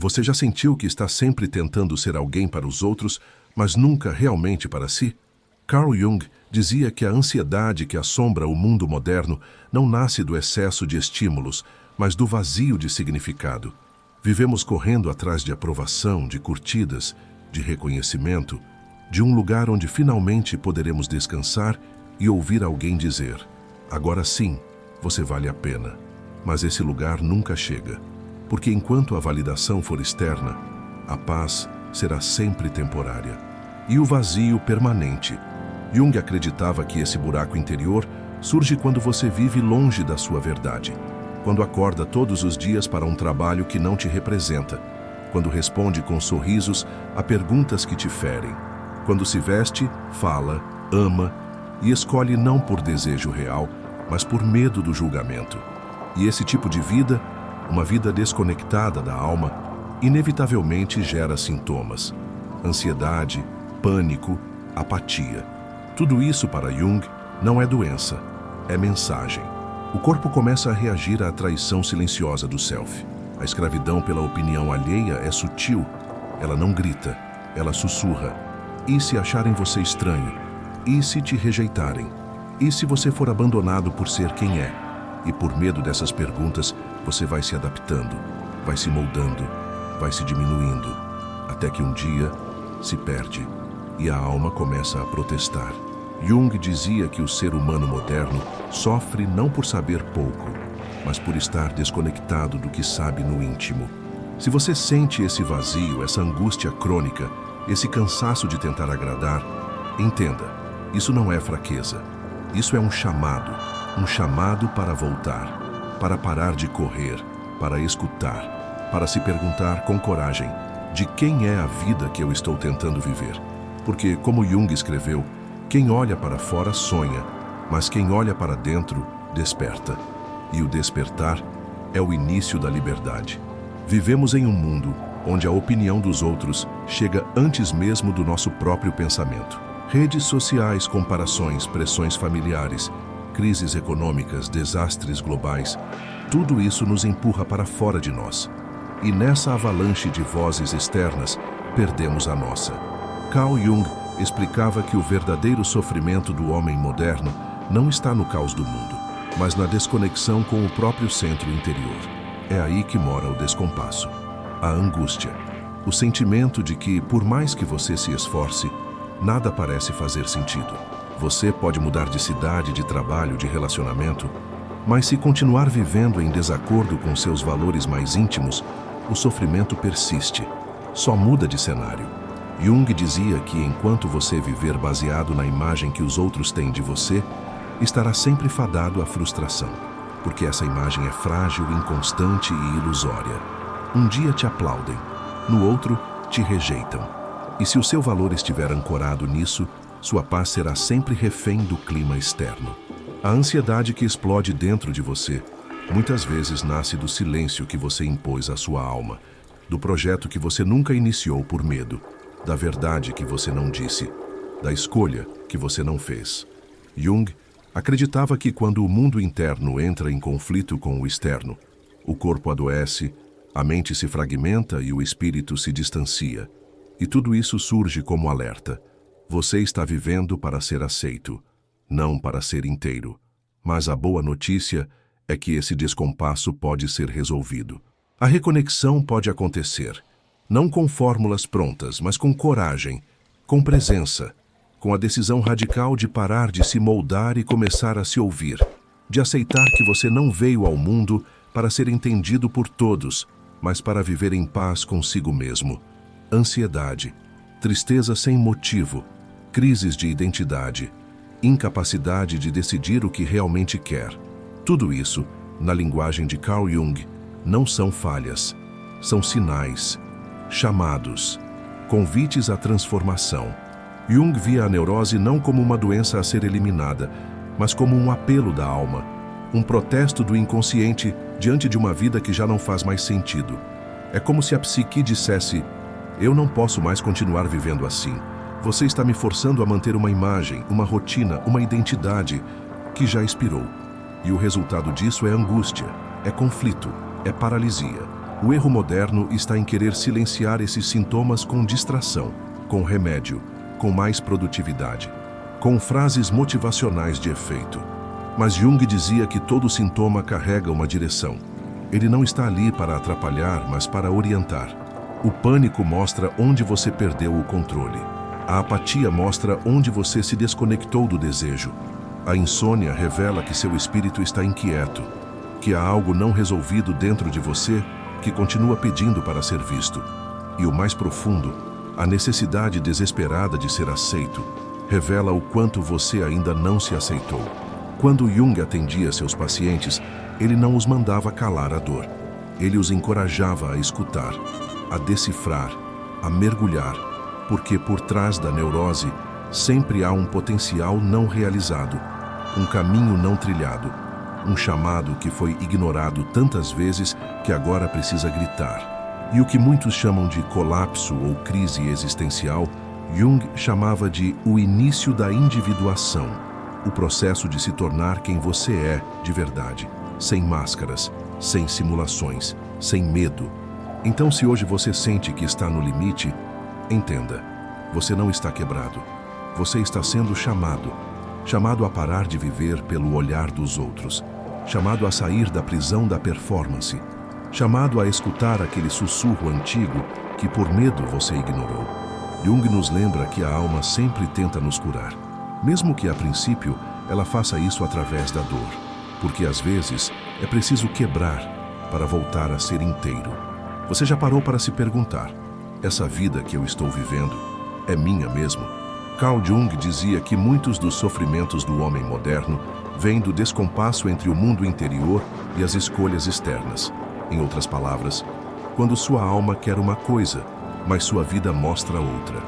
Você já sentiu que está sempre tentando ser alguém para os outros, mas nunca realmente para si? Carl Jung dizia que a ansiedade que assombra o mundo moderno não nasce do excesso de estímulos, mas do vazio de significado. Vivemos correndo atrás de aprovação, de curtidas, de reconhecimento, de um lugar onde finalmente poderemos descansar e ouvir alguém dizer: agora sim, você vale a pena. Mas esse lugar nunca chega, porque enquanto a validação for externa, a paz será sempre temporária e o vazio permanente. Jung acreditava que esse buraco interior surge quando você vive longe da sua verdade, quando acorda todos os dias para um trabalho que não te representa, quando responde com sorrisos a perguntas que te ferem, quando se veste, fala, ama e escolhe não por desejo real, mas por medo do julgamento. E esse tipo de vida, uma vida desconectada da alma, inevitavelmente gera sintomas: ansiedade, pânico, apatia. Tudo isso para Jung não é doença, é mensagem. O corpo começa a reagir à traição silenciosa do self. A escravidão pela opinião alheia é sutil, ela não grita, ela sussurra. E se acharem você estranho? E se te rejeitarem? E se você for abandonado por ser quem é? E por medo dessas perguntas, você vai se adaptando, vai se moldando, vai se diminuindo, até que um dia se perde e a alma começa a protestar. Jung dizia que o ser humano moderno sofre não por saber pouco, mas por estar desconectado do que sabe no íntimo. Se você sente esse vazio, essa angústia crônica, esse cansaço de tentar agradar, entenda, isso não é fraqueza. Isso é um chamado para voltar, para parar de correr, para escutar, para se perguntar com coragem: de quem é a vida que eu estou tentando viver? Porque, como Jung escreveu, quem olha para fora sonha, mas quem olha para dentro desperta. E o despertar é o início da liberdade. Vivemos em um mundo onde a opinião dos outros chega antes mesmo do nosso próprio pensamento. Redes sociais, comparações, pressões familiares, crises econômicas, desastres globais, tudo isso nos empurra para fora de nós. E nessa avalanche de vozes externas, perdemos a nossa. Carl Jung explicava que o verdadeiro sofrimento do homem moderno não está no caos do mundo, mas na desconexão com o próprio centro interior. É aí que mora o descompasso, a angústia, o sentimento de que, por mais que você se esforce, nada parece fazer sentido. Você pode mudar de cidade, de trabalho, de relacionamento, mas se continuar vivendo em desacordo com seus valores mais íntimos, o sofrimento persiste, só muda de cenário. Jung dizia que enquanto você viver baseado na imagem que os outros têm de você, estará sempre fadado à frustração, porque essa imagem é frágil, inconstante e ilusória. Um dia te aplaudem, no outro te rejeitam. E se o seu valor estiver ancorado nisso, sua paz será sempre refém do clima externo. A ansiedade que explode dentro de você, muitas vezes nasce do silêncio que você impôs à sua alma, do projeto que você nunca iniciou por medo, da verdade que você não disse, da escolha que você não fez. Jung acreditava que quando o mundo interno entra em conflito com o externo, o corpo adoece, a mente se fragmenta e o espírito se distancia. E tudo isso surge como alerta. Você está vivendo para ser aceito, não para ser inteiro. Mas a boa notícia é que esse descompasso pode ser resolvido. A reconexão pode acontecer, não com fórmulas prontas, mas com coragem, com presença, com a decisão radical de parar de se moldar e começar a se ouvir, de aceitar que você não veio ao mundo para ser entendido por todos, mas para viver em paz consigo mesmo. Ansiedade, tristeza sem motivo, crises de identidade, incapacidade de decidir o que realmente quer. Tudo isso, na linguagem de Carl Jung, não são falhas, são sinais, chamados, convites à transformação. Jung via a neurose não como uma doença a ser eliminada, mas como um apelo da alma, um protesto do inconsciente diante de uma vida que já não faz mais sentido. É como se a psique dissesse: eu não posso mais continuar vivendo assim. Você está me forçando a manter uma imagem, uma rotina, uma identidade que já expirou. E o resultado disso é angústia, é conflito, é paralisia. O erro moderno está em querer silenciar esses sintomas com distração, com remédio, com mais produtividade, com frases motivacionais de efeito. Mas Jung dizia que todo sintoma carrega uma direção. Ele não está ali para atrapalhar, mas para orientar. O pânico mostra onde você perdeu o controle. A apatia mostra onde você se desconectou do desejo. A insônia revela que seu espírito está inquieto, que há algo não resolvido dentro de você que continua pedindo para ser visto. E o mais profundo, a necessidade desesperada de ser aceito, revela o quanto você ainda não se aceitou. Quando Jung atendia seus pacientes, ele não os mandava calar a dor. Ele os encorajava a escutar, a decifrar, a mergulhar, porque por trás da neurose sempre há um potencial não realizado, um caminho não trilhado, um chamado que foi ignorado tantas vezes que agora precisa gritar. E o que muitos chamam de colapso ou crise existencial, Jung chamava de o início da individuação, o processo de se tornar quem você é de verdade, sem máscaras, sem simulações, sem medo. Então, se hoje você sente que está no limite, entenda, você não está quebrado. Você está sendo chamado a parar de viver pelo olhar dos outros, chamado a sair da prisão da performance, chamado a escutar aquele sussurro antigo que por medo você ignorou. Jung nos lembra que a alma sempre tenta nos curar, mesmo que a princípio ela faça isso através da dor, porque às vezes é preciso quebrar para voltar a ser inteiro. Você já parou para se perguntar, essa vida que eu estou vivendo é minha mesmo? Carl Jung dizia que muitos dos sofrimentos do homem moderno vêm do descompasso entre o mundo interior e as escolhas externas. Em outras palavras, quando sua alma quer uma coisa, mas sua vida mostra outra.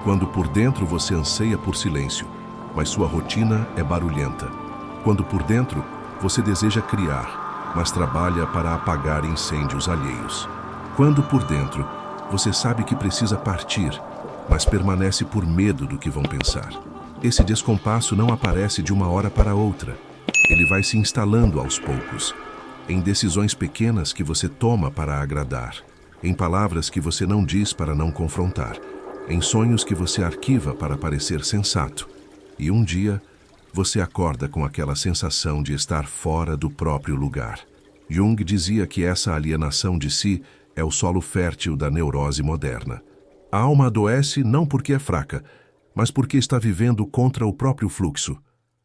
Quando por dentro você anseia por silêncio, mas sua rotina é barulhenta. Quando por dentro você deseja criar, mas trabalha para apagar incêndios alheios. Quando por dentro você sabe que precisa partir, mas permanece por medo do que vão pensar. Esse descompasso não aparece de uma hora para outra. Ele vai se instalando aos poucos, em decisões pequenas que você toma para agradar, em palavras que você não diz para não confrontar, em sonhos que você arquiva para parecer sensato. E um dia, você acorda com aquela sensação de estar fora do próprio lugar. Jung dizia que essa alienação de si é o solo fértil da neurose moderna. A alma adoece não porque é fraca, mas porque está vivendo contra o próprio fluxo.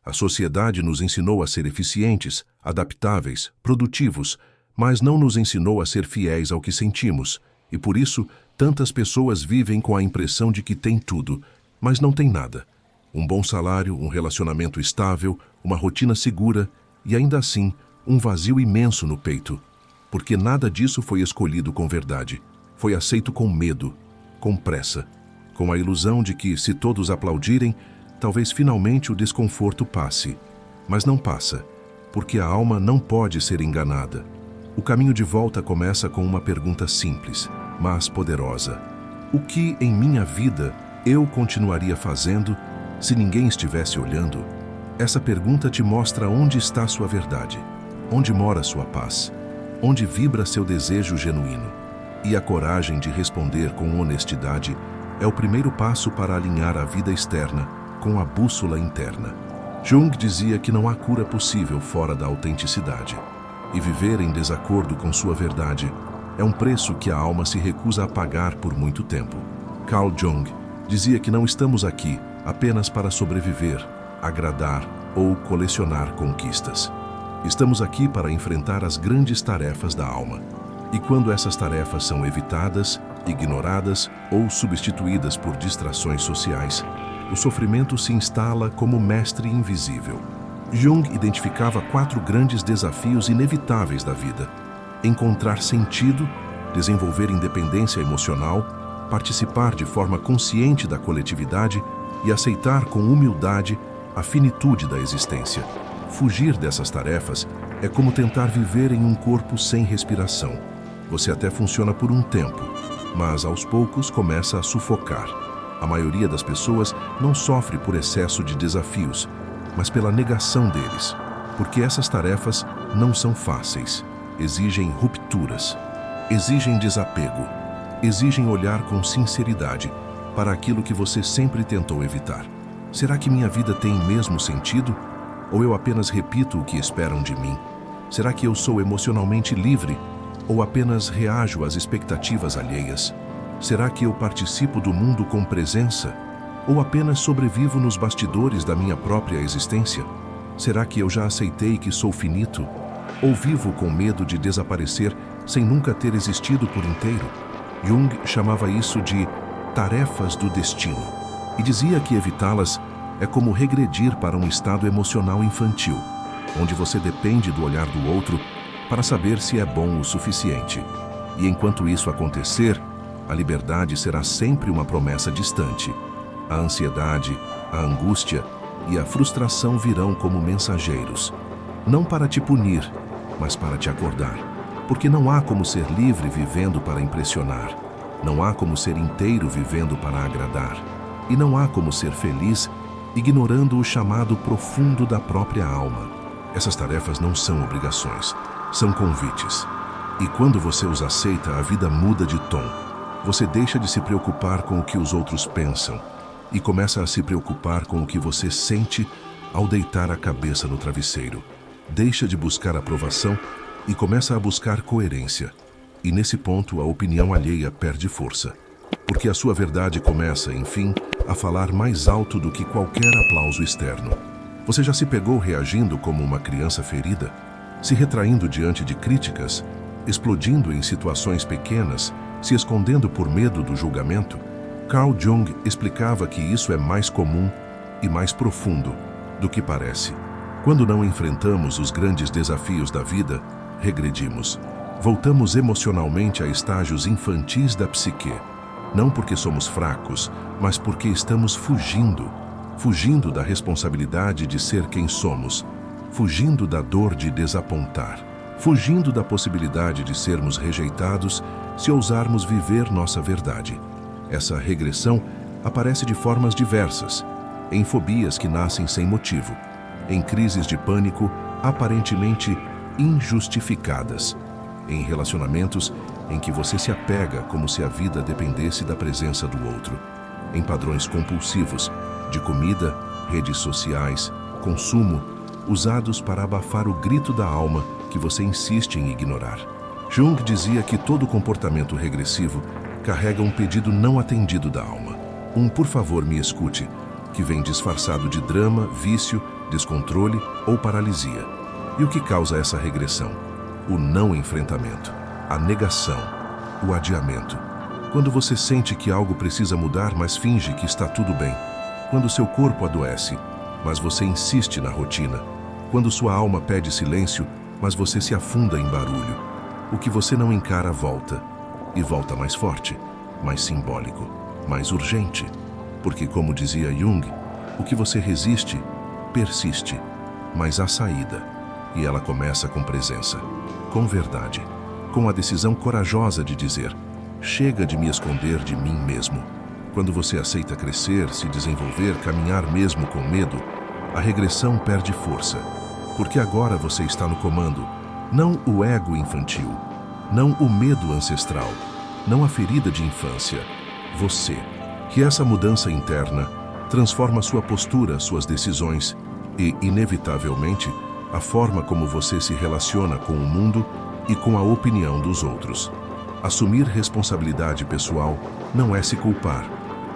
A sociedade nos ensinou a ser eficientes, adaptáveis, produtivos, mas não nos ensinou a ser fiéis ao que sentimos, e por isso tantas pessoas vivem com a impressão de que têm tudo, mas não têm nada. Um bom salário, um relacionamento estável, uma rotina segura e ainda assim um vazio imenso no peito, porque nada disso foi escolhido com verdade, foi aceito com medo, com pressa, com a ilusão de que, se todos aplaudirem, talvez finalmente o desconforto passe. Mas não passa, porque a alma não pode ser enganada. O caminho de volta começa com uma pergunta simples, mas poderosa. O que em minha vida eu continuaria fazendo se ninguém estivesse olhando? Essa pergunta te mostra onde está sua verdade, onde mora sua paz, onde vibra seu desejo genuíno. E a coragem de responder com honestidade é o primeiro passo para alinhar a vida externa com a bússola interna. Jung dizia que não há cura possível fora da autenticidade. E viver em desacordo com sua verdade é um preço que a alma se recusa a pagar por muito tempo. Carl Jung dizia que não estamos aqui apenas para sobreviver, agradar ou colecionar conquistas. Estamos aqui para enfrentar as grandes tarefas da alma. E quando essas tarefas são evitadas, ignoradas ou substituídas por distrações sociais, o sofrimento se instala como mestre invisível. Jung identificava 4 grandes desafios inevitáveis da vida: encontrar sentido, desenvolver independência emocional, participar de forma consciente da coletividade e aceitar com humildade a finitude da existência. Fugir dessas tarefas é como tentar viver em um corpo sem respiração. Você até funciona por um tempo, mas aos poucos começa a sufocar. A maioria das pessoas não sofre por excesso de desafios, mas pela negação deles, porque essas tarefas não são fáceis, exigem rupturas. exigem desapego, exigem olhar com sinceridade para aquilo que você sempre tentou evitar. Será que minha vida tem mesmo sentido? Ou eu apenas repito o que esperam de mim? Será que eu sou emocionalmente livre? Ou apenas reajo às expectativas alheias? Será que eu participo do mundo com presença? Ou apenas sobrevivo nos bastidores da minha própria existência? Será que eu já aceitei que sou finito? Ou vivo com medo de desaparecer sem nunca ter existido por inteiro? Jung chamava isso de tarefas do destino e dizia que evitá-las é como regredir para um estado emocional infantil, onde você depende do olhar do outro para saber se é bom o suficiente. E enquanto isso acontecer, a liberdade será sempre uma promessa distante. A ansiedade, a angústia e a frustração virão como mensageiros, não para te punir, mas para te acordar. Porque não há como ser livre vivendo para impressionar. Não há como ser inteiro vivendo para agradar. E não há como ser feliz ignorando o chamado profundo da própria alma. Essas tarefas não são obrigações, são convites. E quando você os aceita, a vida muda de tom. Você deixa de se preocupar com o que os outros pensam e começa a se preocupar com o que você sente ao deitar a cabeça no travesseiro. Deixa de buscar aprovação e começa a buscar coerência. E nesse ponto, a opinião alheia perde força, porque a sua verdade começa, enfim, a falar mais alto do que qualquer aplauso externo. Você já se pegou reagindo como uma criança ferida, se retraindo diante de críticas, explodindo em situações pequenas, se escondendo por medo do julgamento? Carl Jung explicava que isso é mais comum e mais profundo do que parece. Quando não enfrentamos os grandes desafios da vida, regredimos. Voltamos emocionalmente a estágios infantis da psique. Não porque somos fracos, mas porque estamos fugindo da responsabilidade de ser quem somos, fugindo da dor de desapontar, fugindo da possibilidade de sermos rejeitados se ousarmos viver nossa verdade. Essa regressão aparece de formas diversas, em fobias que nascem sem motivo, em crises de pânico aparentemente injustificadas, em relacionamentos em que você se apega como se a vida dependesse da presença do outro, em padrões compulsivos de comida, redes sociais, consumo, usados para abafar o grito da alma que você insiste em ignorar. Jung dizia que todo comportamento regressivo carrega um pedido não atendido da alma. Por favor, me escute, que vem disfarçado de drama, vício, descontrole ou paralisia. E o que causa essa regressão? O não enfrentamento, a negação, o adiamento. Quando você sente que algo precisa mudar, mas finge que está tudo bem. Quando seu corpo adoece, mas você insiste na rotina. Quando sua alma pede silêncio, mas você se afunda em barulho. O que você não encara volta. E volta mais forte, mais simbólico, mais urgente. Porque, como dizia Jung, o que você resiste, persiste. Mas há saída. E ela começa com presença, com verdade, com a decisão corajosa de dizer: chega de me esconder de mim mesmo. Quando você aceita crescer, se desenvolver, caminhar mesmo com medo, a regressão perde força. Porque agora você está no comando, não o ego infantil, não o medo ancestral, não a ferida de infância, você. Que essa mudança interna transforma sua postura, suas decisões e, inevitavelmente, a forma como você se relaciona com o mundo e com a opinião dos outros. Assumir responsabilidade pessoal não é se culpar,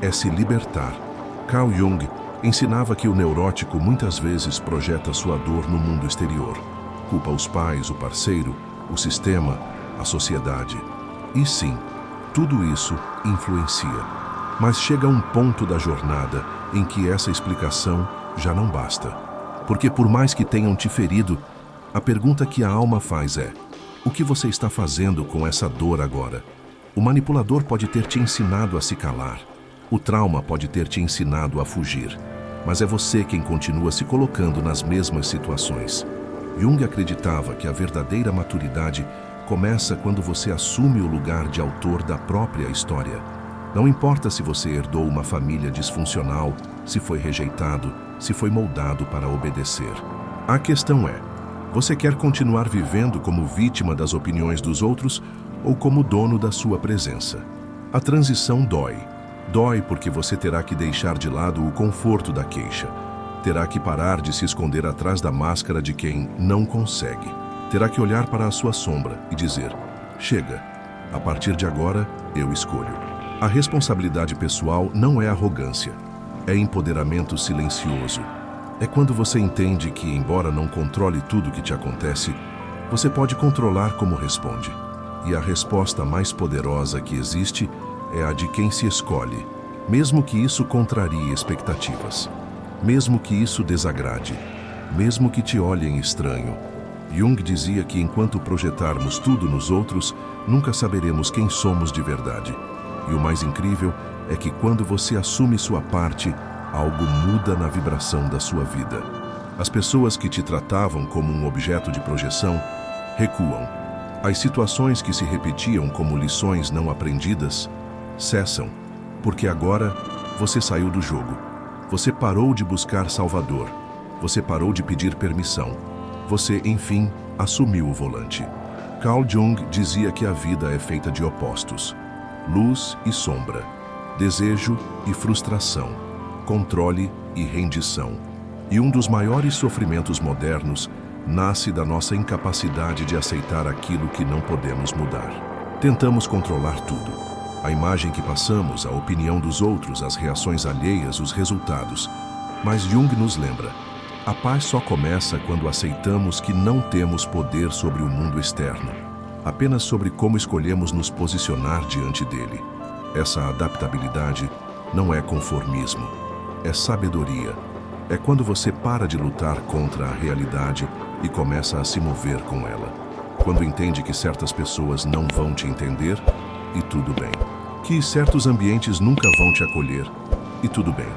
é se libertar. Carl Jung ensinava que o neurótico muitas vezes projeta sua dor no mundo exterior. Culpa os pais, o parceiro, o sistema, a sociedade. E sim, tudo isso influencia. Mas chega um ponto da jornada em que essa explicação já não basta. Porque por mais que tenham te ferido, a pergunta que a alma faz é: o que você está fazendo com essa dor agora? O manipulador pode ter te ensinado a se calar. O trauma pode ter te ensinado a fugir. Mas é você quem continua se colocando nas mesmas situações. Jung acreditava que a verdadeira maturidade começa quando você assume o lugar de autor da própria história. Não importa se você herdou uma família disfuncional, se foi rejeitado, se foi moldado para obedecer. A questão é: você quer continuar vivendo como vítima das opiniões dos outros ou como dono da sua presença. A transição dói. Dói porque você terá que deixar de lado o conforto da queixa. Terá que parar de se esconder atrás da máscara de quem não consegue. Terá que olhar para a sua sombra e dizer: chega, a partir de agora eu escolho. A responsabilidade pessoal não é arrogância, é empoderamento silencioso. É quando você entende que, embora não controle tudo o que te acontece, você pode controlar como responde. E a resposta mais poderosa que existe é a de quem se escolhe, mesmo que isso contrarie expectativas, mesmo que isso desagrade, mesmo que te olhem estranho. Jung dizia que enquanto projetarmos tudo nos outros, nunca saberemos quem somos de verdade. E o mais incrível é que quando você assume sua parte, algo muda na vibração da sua vida. As pessoas que te tratavam como um objeto de projeção recuam. As situações que se repetiam como lições não aprendidas cessam, porque agora você saiu do jogo. Você parou de buscar salvador. Você parou de pedir permissão. Você, enfim, assumiu o volante. Carl Jung dizia que a vida é feita de opostos: luz e sombra, desejo e frustração, controle e rendição. E um dos maiores sofrimentos modernos nasce da nossa incapacidade de aceitar aquilo que não podemos mudar. Tentamos controlar tudo. A imagem que passamos, a opinião dos outros, as reações alheias, os resultados. Mas Jung nos lembra: a paz só começa quando aceitamos que não temos poder sobre o mundo externo, apenas sobre como escolhemos nos posicionar diante dele. Essa adaptabilidade não é conformismo, é sabedoria. É quando você para de lutar contra a realidade e começa a se mover com ela. Quando entende que certas pessoas não vão te entender, e tudo bem. Que certos ambientes nunca vão te acolher, e tudo bem.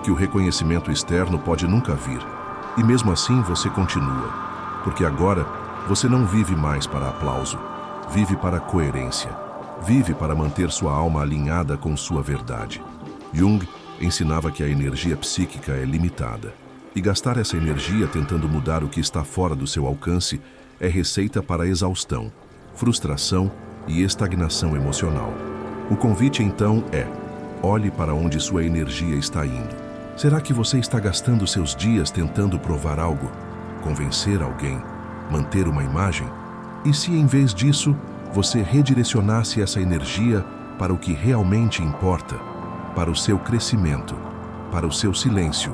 Que o reconhecimento externo pode nunca vir, e mesmo assim você continua. Porque agora você não vive mais para aplauso, vive para coerência. Vive para manter sua alma alinhada com sua verdade. Jung ensinava que a energia psíquica é limitada, e gastar essa energia tentando mudar o que está fora do seu alcance é receita para exaustão, frustração e estagnação emocional. O convite então é: olhe para onde sua energia está indo. Será que você está gastando seus dias tentando provar algo, convencer alguém, manter uma imagem? E se em vez disso, você redirecionasse essa energia para o que realmente importa, para o seu crescimento, para o seu silêncio,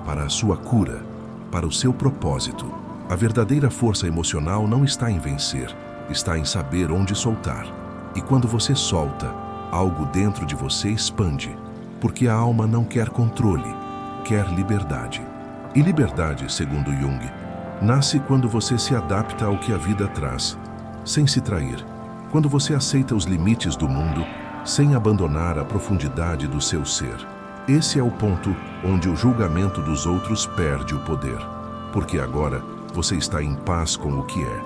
para a sua cura, para o seu propósito? A verdadeira força emocional não está em vencer, está em saber onde soltar. E quando você solta, algo dentro de você expande, porque a alma não quer controle, quer liberdade. E liberdade, segundo Jung, nasce quando você se adapta ao que a vida traz, sem se trair. Quando você aceita os limites do mundo, sem abandonar a profundidade do seu ser. Esse é o ponto onde o julgamento dos outros perde o poder. Porque agora você está em paz com o que é.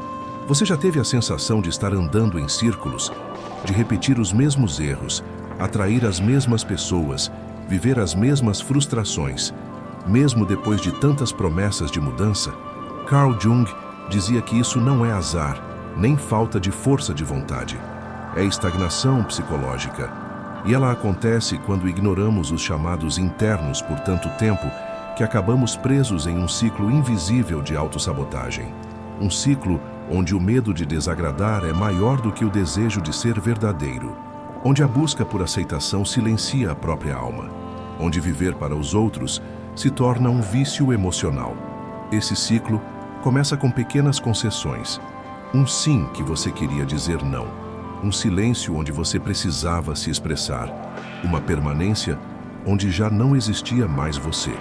Você já teve a sensação de estar andando em círculos, de repetir os mesmos erros, atrair as mesmas pessoas, viver as mesmas frustrações, mesmo depois de tantas promessas de mudança? Carl Jung dizia que isso não é azar, nem falta de força de vontade. É estagnação psicológica. E ela acontece quando ignoramos os chamados internos por tanto tempo que acabamos presos em um ciclo invisível de autossabotagem. Um ciclo onde o medo de desagradar é maior do que o desejo de ser verdadeiro. Onde a busca por aceitação silencia a própria alma. Onde viver para os outros se torna um vício emocional. Esse ciclo começa com pequenas concessões. Um sim que você queria dizer não. Um silêncio onde você precisava se expressar. Uma permanência onde já não existia mais você.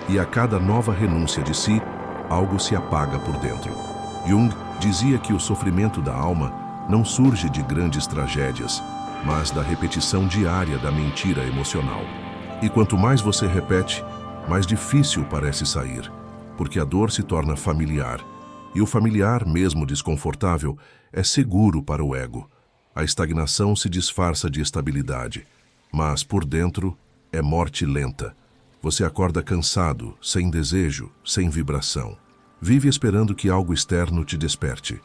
E a cada nova renúncia de si, algo se apaga por dentro. Jung dizia que o sofrimento da alma não surge de grandes tragédias, mas da repetição diária da mentira emocional. E quanto mais você repete, mais difícil parece sair, porque a dor se torna familiar. E o familiar, mesmo desconfortável, é seguro para o ego. A estagnação se disfarça de estabilidade, mas por dentro é morte lenta. Você acorda cansado, sem desejo, sem vibração. Vive esperando que algo externo te desperte.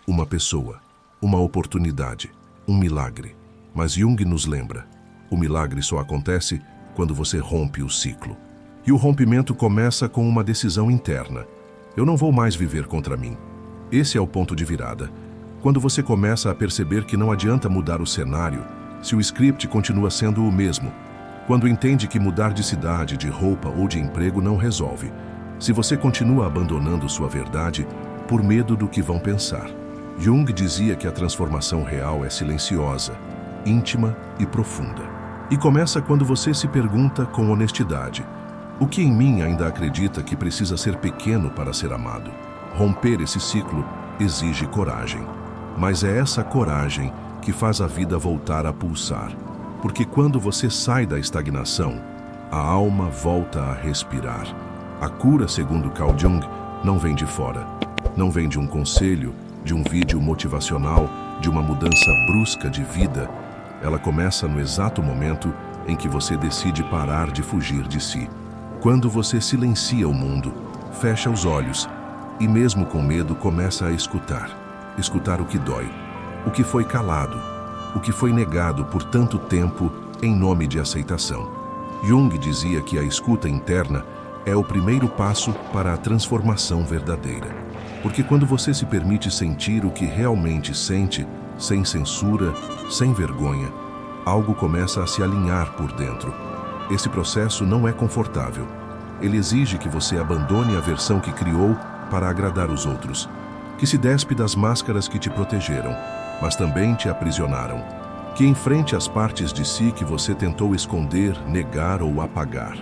Uma pessoa, uma oportunidade, um milagre. Mas Jung nos lembra, o milagre só acontece quando você rompe o ciclo. E o rompimento começa com uma decisão interna. Eu não vou mais viver contra mim. Esse é o ponto de virada. Quando você começa a perceber que não adianta mudar o cenário, se o script continua sendo o mesmo. Quando entende que mudar de cidade, de roupa ou de emprego não resolve. Se você continua abandonando sua verdade por medo do que vão pensar. Jung dizia que a transformação real é silenciosa, íntima e profunda. E começa quando você se pergunta com honestidade: o que em mim ainda acredita que precisa ser pequeno para ser amado? Romper esse ciclo exige coragem. Mas é essa coragem que faz a vida voltar a pulsar. Porque quando você sai da estagnação, a alma volta a respirar. A cura, segundo Carl Jung, não vem de fora. Não vem de um conselho, de um vídeo motivacional, de uma mudança brusca de vida. Ela começa no exato momento em que você decide parar de fugir de si. Quando você silencia o mundo, fecha os olhos e, mesmo com medo, começa a escutar. Escutar o que dói, o que foi calado, o que foi negado por tanto tempo em nome de aceitação. Jung dizia que a escuta interna é o primeiro passo para a transformação verdadeira. Porque quando você se permite sentir o que realmente sente, sem censura, sem vergonha, algo começa a se alinhar por dentro. Esse processo não é confortável. Ele exige que você abandone a versão que criou para agradar os outros, que se despe das máscaras que te protegeram, mas também te aprisionaram, que enfrente as partes de si que você tentou esconder, negar ou apagar.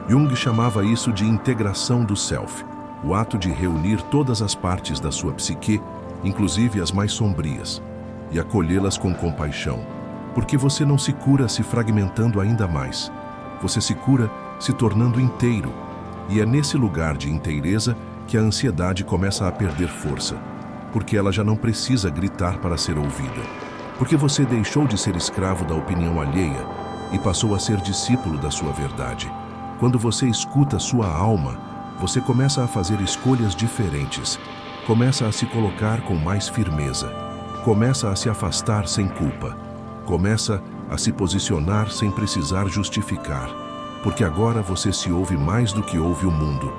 Jung chamava isso de integração do self, o ato de reunir todas as partes da sua psique, inclusive as mais sombrias, e acolhê-las com compaixão, porque você não se cura se fragmentando ainda mais. Você se cura se tornando inteiro, e é nesse lugar de inteireza que a ansiedade começa a perder força, porque ela já não precisa gritar para ser ouvida, porque você deixou de ser escravo da opinião alheia e passou a ser discípulo da sua verdade. Quando você escuta sua alma, você começa a fazer escolhas diferentes, começa a se colocar com mais firmeza, começa a se afastar sem culpa, começa a se posicionar sem precisar justificar, porque agora você se ouve mais do que ouve o mundo.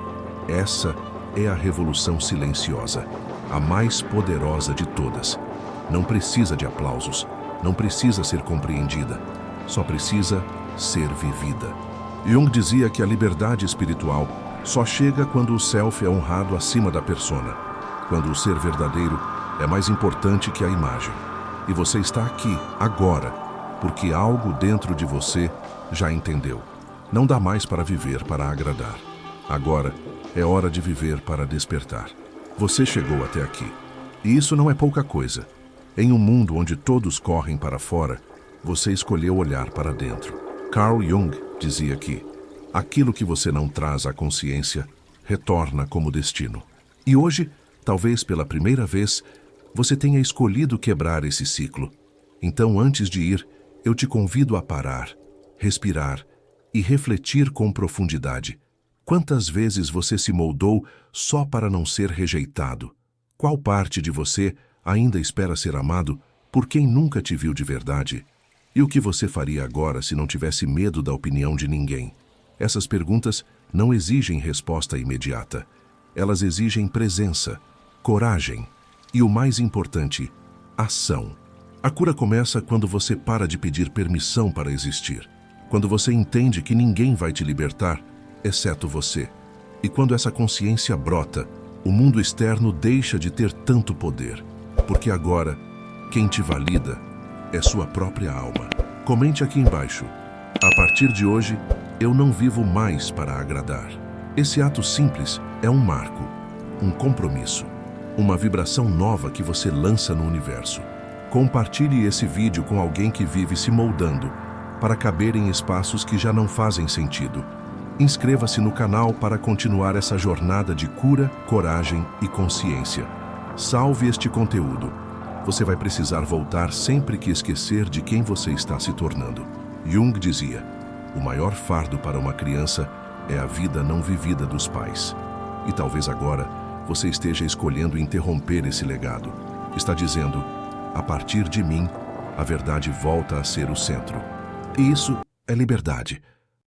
Essa é a revolução silenciosa, a mais poderosa de todas. Não precisa de aplausos, não precisa ser compreendida, só precisa ser vivida. Jung dizia que a liberdade espiritual só chega quando o self é honrado acima da persona, quando o ser verdadeiro é mais importante que a imagem. E você está aqui, agora, porque algo dentro de você já entendeu. Não dá mais para viver para agradar. Agora é hora de viver para despertar. Você chegou até aqui. E isso não é pouca coisa. Em um mundo onde todos correm para fora, você escolheu olhar para dentro. Carl Jung dizia que aquilo que você não traz à consciência retorna como destino. E hoje, talvez pela primeira vez, você tenha escolhido quebrar esse ciclo. Então, antes de ir, eu te convido a parar, respirar e refletir com profundidade. Quantas vezes você se moldou só para não ser rejeitado? Qual parte de você ainda espera ser amado por quem nunca te viu de verdade? E o que você faria agora se não tivesse medo da opinião de ninguém? Essas perguntas não exigem resposta imediata. Elas exigem presença, coragem e, o mais importante, ação. A cura começa quando você para de pedir permissão para existir. Quando você entende que ninguém vai te libertar, exceto você. E quando essa consciência brota, o mundo externo deixa de ter tanto poder. Porque agora, quem te valida é sua própria alma. Comente aqui embaixo: a partir de hoje, eu não vivo mais para agradar. Esse ato simples é um marco, um compromisso, uma vibração nova que você lança no universo. Compartilhe esse vídeo com alguém que vive se moldando para caber em espaços que já não fazem sentido. Inscreva-se no canal para continuar essa jornada de cura, coragem e consciência. Salve este conteúdo. Você vai precisar voltar sempre que esquecer de quem você está se tornando. Jung dizia: o maior fardo para uma criança é a vida não vivida dos pais. E talvez agora você esteja escolhendo interromper esse legado. Está dizendo: a partir de mim, a verdade volta a ser o centro. E isso é liberdade.